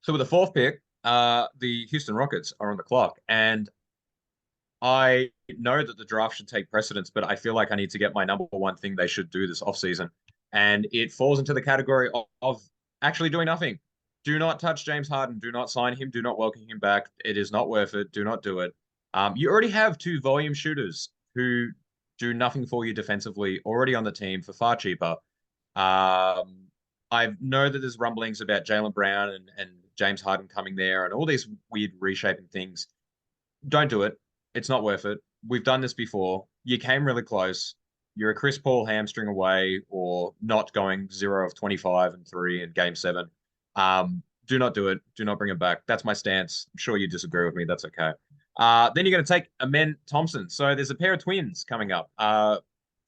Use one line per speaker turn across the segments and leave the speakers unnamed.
So with the fourth pick, the Houston Rockets are on the clock, and I know that the draft should take precedence, but I feel like I need to get my number one thing they should do this offseason. And it falls into the category of actually doing nothing. Do not touch James Harden. Do not sign him. Do not welcome him back. It is not worth it. Do not do it. You already have two volume shooters who do nothing for you defensively already on the team for far cheaper. I know that there's rumblings about Jalen Brown and James Harden coming there and all these weird reshaping things. Don't do it. It's not worth it. We've done this before. You came really close. You're a Chris Paul hamstring away or not going 0 of 25 and 3 in game seven. Do not do it. Do not bring it back. That's my stance. I'm sure you disagree with me. That's okay. Then you're going to take Amen Thompson. So there's a pair of twins coming up.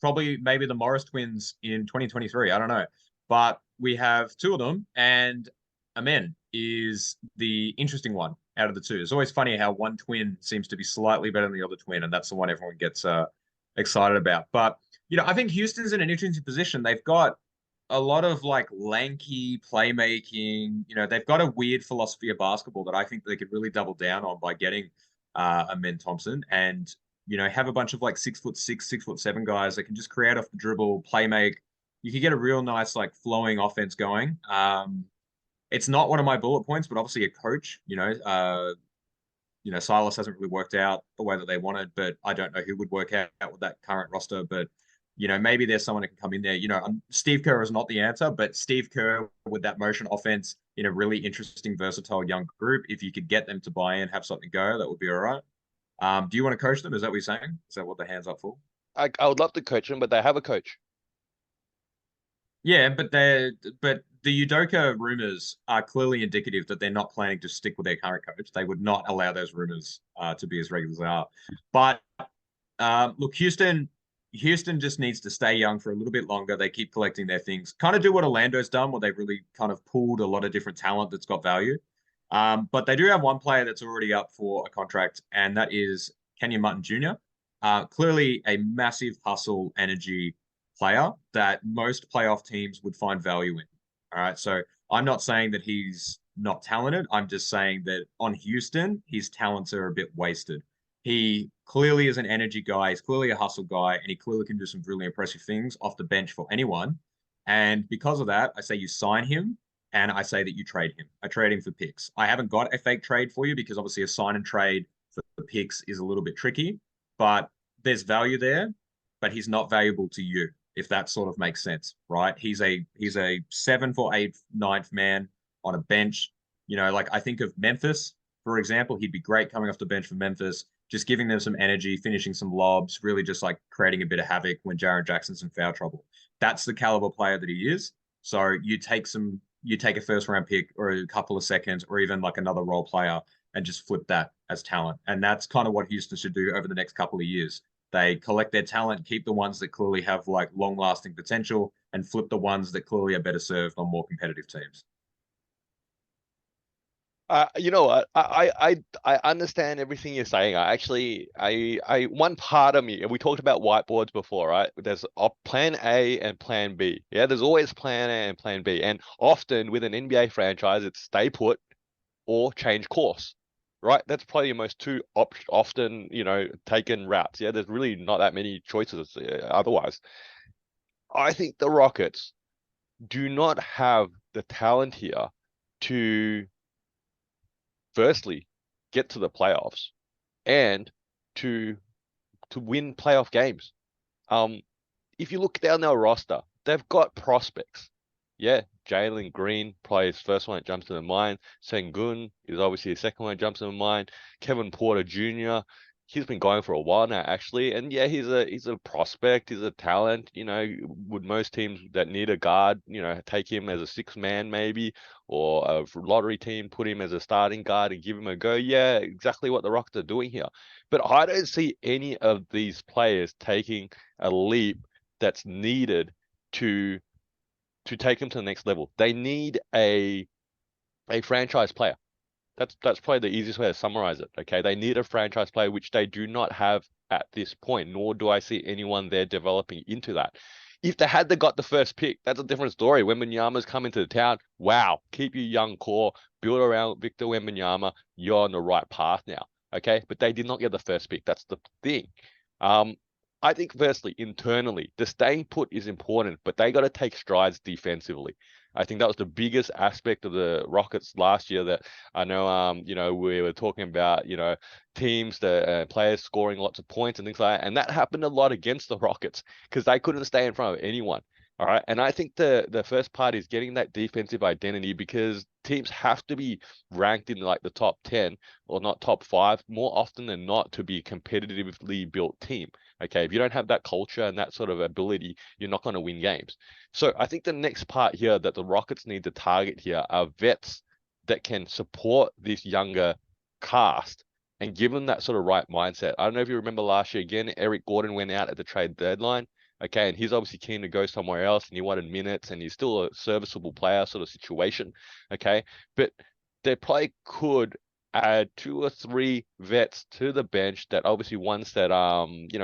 Probably maybe the Morris twins in 2023. I don't know. But we have two of them, and Amen is the interesting one out of the two. It's always funny how one twin seems to be slightly better than the other twin, and that's the one everyone gets excited about. But I think Houston's in an interesting position. They've got a lot of like lanky playmaking. They've got a weird philosophy of basketball that I think they could really double down on by getting Amen Thompson and have a bunch of like 6'6", 6'7" guys that can just create off the dribble, play make. You could get a real nice like flowing offense going. It's not one of my bullet points, but obviously a coach, Silas hasn't really worked out the way that they wanted, but I don't know who would work out with that current roster. But maybe there's someone that can come in there. Steve Kerr is not the answer, but Steve Kerr with that motion offense in a really interesting, versatile young group, if you could get them to buy in, have something go, that would be all right. Do you want to coach them? Is that what you're saying? Is that what the hands up for?
I would love to coach them, but they have a coach.
Yeah, but the Udoka rumors are clearly indicative that they're not planning to stick with their current coach. They would not allow those rumors to be as regular as they are. But look, Houston just needs to stay young for a little bit longer. They keep collecting their things. Kind of do what Orlando's done, where they've really kind of pulled a lot of different talent that's got value. But they do have one player that's already up for a contract, and that is Kenyon Mutton Jr. Clearly a massive hustle energy player that most playoff teams would find value in. All right. So I'm not saying that he's not talented. I'm just saying that on Houston, his talents are a bit wasted. He clearly is an energy guy. He's clearly a hustle guy, and he clearly can do some really impressive things off the bench for anyone. And because of that, I say you sign him and I say that you trade him. I trade him for picks. I haven't got a fake trade for you because obviously a sign and trade for the picks is a little bit tricky, but there's value there, but he's not valuable to you, if that sort of makes sense, right? He's a 7th or 8th, ninth man on a bench. Like I think of Memphis, for example, he'd be great coming off the bench for Memphis, just giving them some energy, finishing some lobs, really just like creating a bit of havoc when Jaren Jackson's in foul trouble. That's the caliber player that he is. So you take a first round pick or a couple of seconds or even like another role player and just flip that as talent. And that's kind of what Houston should do over the next couple of years. They collect their talent, keep the ones that clearly have like long lasting potential, and flip the ones that clearly are better served on more competitive teams.
You know what? I understand everything you're saying. One part of me, and we talked about whiteboards before, right? There's plan A and plan B. Yeah, there's always plan A and plan B. And often with an NBA franchise, it's stay put or change course, right? That's probably the most two often, taken routes. Yeah, there's really not that many choices otherwise. I think the Rockets do not have the talent here to firstly get to the playoffs and to win playoff games. Um, if you look down their roster, they've got prospects. Yeah, Jalen Green, probably his first one that jumps to the mind. Sengun is obviously the second one that jumps to the mind. Kevin Porter Jr. He's been going for a while now, actually, and yeah, he's a prospect. He's a talent. Would most teams that need a guard, take him as a six man maybe, or a lottery team put him as a starting guard and give him a go? Yeah, exactly what the Rockets are doing here. But I don't see any of these players taking a leap that's needed to take them to the next level. They need a franchise player. That's probably the easiest way to summarize it. Okay, they need a franchise player, which they do not have at this point, nor do I see anyone there developing into that. If they had got the first pick, that's a different story. Wembanyama's coming to the town. Wow, keep your young core, build around Victor Wembanyama. You're on the right path now. Okay, but they did not get the first pick. That's the thing. Um, I think firstly, internally, the staying put is important, but they got to take strides defensively. I think that was the biggest aspect of the Rockets last year that I know, we were talking about, teams, the players scoring lots of points and things like that. And that happened a lot against the Rockets because they couldn't stay in front of anyone. All right. And I think the first part is getting that defensive identity because teams have to be ranked in like the top 10 or not top 5 more often than not to be a competitively built team. Okay. If you don't have that culture and that sort of ability, you're not going to win games. So I think the next part here that the Rockets need to target here are vets that can support this younger cast and give them that sort of right mindset. I don't know if you remember last year again, Eric Gordon went out at the trade deadline. Okay, and he's obviously keen to go somewhere else and he wanted minutes and he's still a serviceable player sort of situation. Okay, but they probably could add 2 or 3 vets to the bench that obviously ones that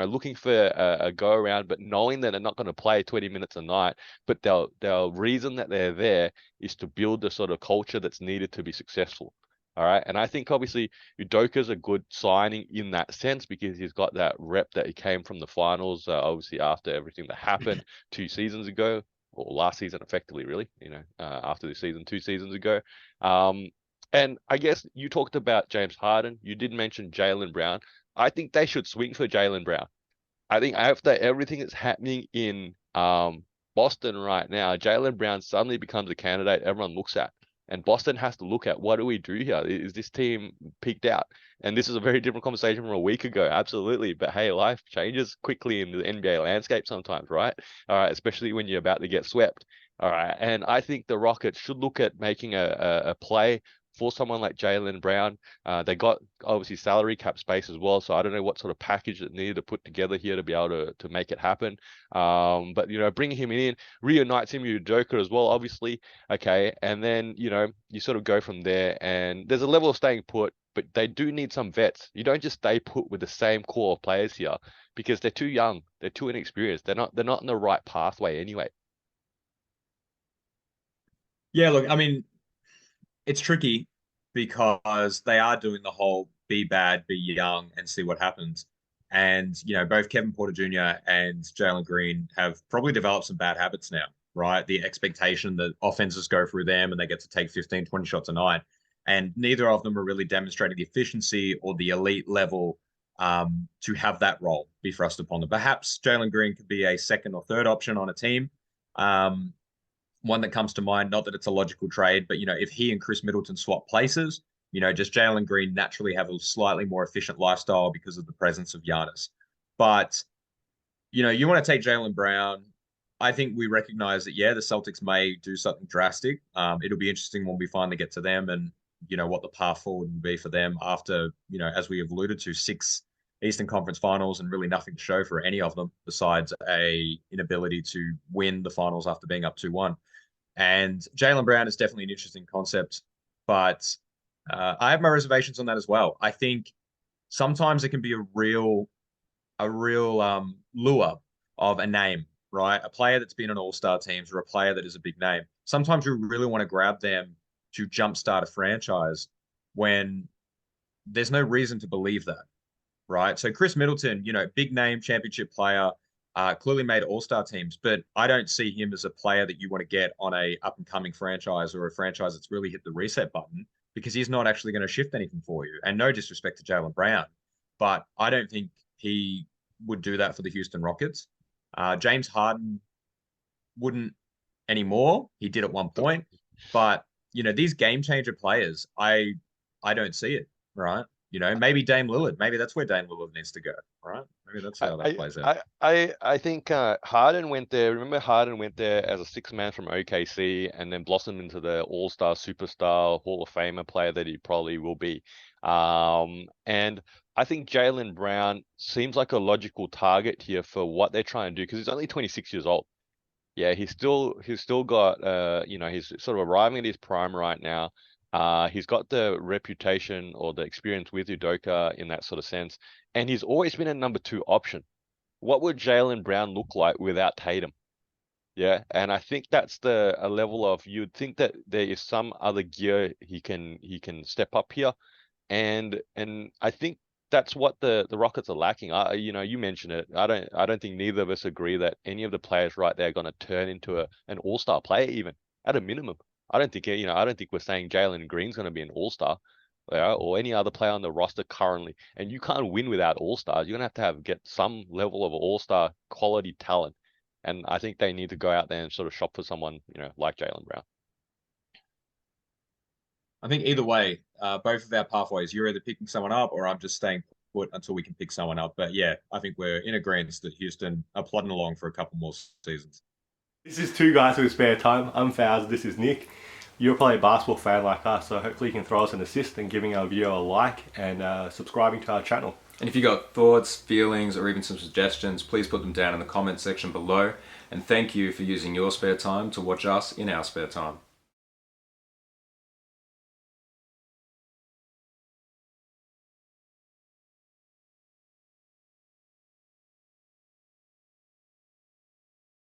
looking for a go around, but knowing that they're not going to play 20 minutes a night, but they'll reason that they're there is to build the sort of culture that's needed to be successful. All right. And I think obviously Udoka's a good signing in that sense because he's got that rep that he came from the finals, obviously after everything that happened 2 seasons ago, or last season, effectively, really, after this season, 2 seasons ago. And I guess you talked about James Harden. You did mention Jaylen Brown. I think they should swing for Jaylen Brown. I think after everything that's happening in Boston right now, Jaylen Brown suddenly becomes a candidate everyone looks at. And Boston has to look at what do we do here? Is this team peaked out? And this is a very different conversation from a week ago, absolutely. But hey, life changes quickly in the NBA landscape sometimes, right? All right, especially when you're about to get swept. All right, and I think the Rockets should look at making a play for someone like Jaylen Brown. They got obviously salary cap space as well, so I don't know what sort of package it needed to put together here to be able to make it happen. But bringing him in reunites him with Joker as well, obviously. Okay, and then you sort of go from there, and there's a level of staying put, but they do need some vets. You don't just stay put with the same core of players here because they're too young, they're too inexperienced, they're not in the right pathway anyway.
Yeah, look, I mean, it's tricky because they are doing the whole be bad, be young, and see what happens. And, both Kevin Porter Jr. and Jalen Green have probably developed some bad habits now, right? The expectation that offenses go through them and they get to take 15, 20 shots a night. And neither of them are really demonstrating the efficiency or the elite level to have that role be thrust upon them. Perhaps Jalen Green could be a second or third option on a team. One that comes to mind, not that it's a logical trade, but if he and Chris Middleton swap places, just Jalen Green naturally have a slightly more efficient lifestyle because of the presence of Giannis. But you want to take Jaylen Brown. I think we recognize that, yeah, the Celtics may do something drastic. It'll be interesting when we finally get to them and what the path forward will be for them after as we have alluded to, 6 Eastern Conference Finals and really nothing to show for any of them besides a inability to win the finals after being up 2-1. And Jaylen Brown is definitely an interesting concept, but I have my reservations on that as well. I think sometimes it can be a real lure of a name, right? A player that's been on all-star teams or a player that is a big name. Sometimes you really want to grab them to jumpstart a franchise when there's no reason to believe that, right? So Chris Middleton, big name championship player, clearly made all-star teams, but I don't see him as a player that you want to get on a up-and-coming franchise or a franchise that's really hit the reset button because he's not actually going to shift anything for you. And no disrespect to Jaylen Brown, but I don't think he would do that for the Houston Rockets. James Harden wouldn't anymore. He did at one point, but these game changer players, I don't see it, right? Maybe Dame Lillard. Maybe that's where Dame Lillard needs to go, right? Maybe that's how that
I
plays out.
I think Harden went there. Remember, Harden went there as a six man from OKC, and then blossomed into the All Star, Superstar, Hall of Famer player that he probably will be. And I think Jaylen Brown seems like a logical target here for what they're trying to do because he's only 26 years old. Yeah, he's still got he's sort of arriving at his prime right now. He's got the reputation or the experience with Udoka in that sort of sense, and he's always been a number 2 option. What would Jaylen Brown look like without Tatum? Yeah, and I think that's the a level of you'd think that there is some other gear he can step up here, and I think that's what the Rockets are lacking. You know, you mentioned it. I don't think neither of us agree that any of the players right there are going to turn into an all-star player even at a minimum. I don't think I don't think we're saying Jalen Green's going to be an all-star, or any other player on the roster currently. And you can't win without all-stars. You're going to have get some level of all-star quality talent. And I think they need to go out there and sort of shop for someone, like Jalen Brown.
I think either way, both of our pathways, you're either picking someone up or I'm just staying put until we can pick someone up. But yeah, I think we're in agreement that Houston are plodding along for a couple more seasons.
This is two guys with spare time. I'm Faz, this is Nick. You're probably a basketball fan like us, so hopefully you can throw us an assist and giving our video a like and subscribing to our channel.
And if you got thoughts, feelings, or even some suggestions, please put them down in the comment section below. And thank you for using your spare time to watch us in our spare time.